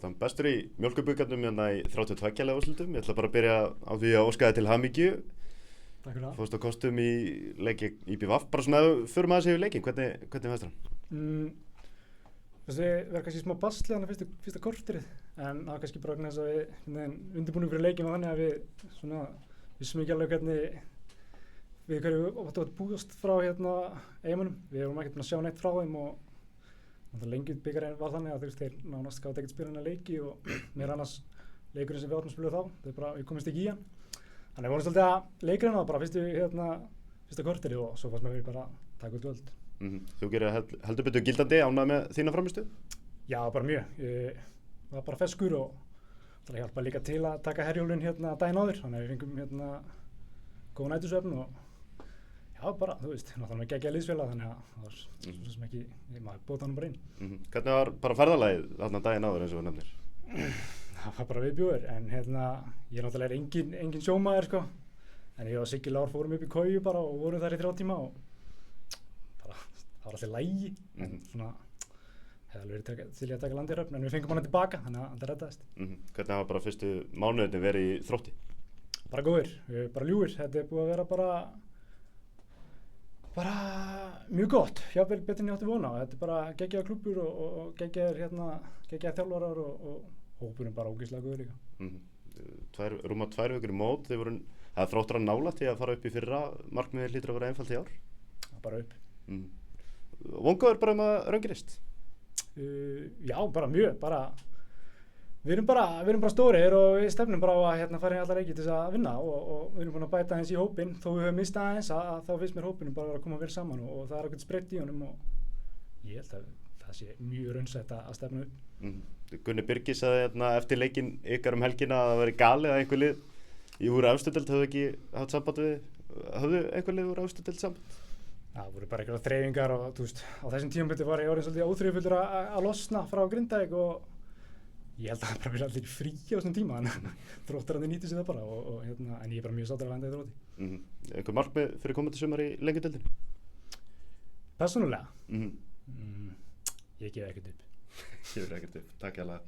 Adam, bestur í mjólkurbikarnum hérna í 32 leða úrslitum. Ég ætla bara að byrja á því að óska þér til hamingju. Takk fyrir það. Fórst á kostum í leiki IBVF. Bara svona, förum aðeins yfir leikinn, hvernig fannst þér hann? Þessi verður kannski smá basli þannig fyrsta korterið, en það var kannski bara vegna þess að við undirbúning fyrir leikinn var þannig að við svona vissum ekki alveg við hverju áttum að búast frá eigamönnum. Við vorum ekkert búin að sjá neitt frá þeim og lengi bikarinn var þannig að þeir nánast gátu ekkert spila leiki og mér annars leikurinn sem við áttum að spila þá, við komist ekki í hann. Þannig við vorum svolítið að leikurinn var bara fyrsta korterið og svo fannst mér bara taka út völd. Þú gerir heldur betur gildandi, ánægð með þína frammistu? Já, bara mjög. Ég var bara feskur og það hjálpaði líka til að taka Herjólfinn daginn áður, þannig að við fengum góða nætursvefn og já, bara, þú veist, náttúrulega geggjaða liðsfélag, þannig að það var svo sem ekki, maður bóta hann bara inn. Hvernig var bara ferðalagið þarna daginn áður eins og þú nefnir? Það var bara viðbjóður, en ég náttúrulega engin sjómaður, sko, en ég og Siggi Lár fórum upp í Kóju bara og vorum þar í 3 tíma og bara, það var alltaf lægi, en svona, hefði alveg verið til að taka landiröfn, en við fengum hana tilbaka, þannig að það reddaðist. Hvernig hafa bara fyrstu mánuðinni verið í Þrótti? Bara góðir, bara ljúgir, þetta búið að vera bara mjög gott, jafnvel betur en ég átti vona. Þetta bara geggjaður klúbbur og geggjaðir þjálfarar og hópurinn bara ógeðslega góður líka. Rúma 2 vikur í mót, það er Þróttur að nálægt í að fara upp í fyrra, markmiðið hlýtur að vera einfalt í ár? Bara upp. Vongaður bara að raungerist? Já, bara mjög, við erum bara stórir og við stefnum bara á að fara í alla leiki til þess að vinna og við erum búin að bæta aðeins í hópinn. Þó við höfum mistað aðeins að þá finnst mér hópinum bara að koma vel saman og það er ekkert spreytt í honum og ég held að það sé mjög raunsætt að stefna upp. Gunni Birgis sagði eftir leikinn ykkar helgina að það væri galið að einhver lið í úr efstu-deild höfðu ekki haft samband við, höfðu einhver lið úr efstu-deild samband? Það voru bara einhverjar þreifingar og þú veist, á þessum tímapunkti var ég orðinn svolítið óþreyjufullur að losna frá Grindavík og ég held að það bara verið allir frí á þessum tíma, en Þróttararnir nýttu sér það bara en ég er bara mjög sáttur að landa í Þrótti. Einhver markmið fyrir komandi sumar í lengjudeildinni? Persónulega? Ég gef ekkert upp. Takk hérlega.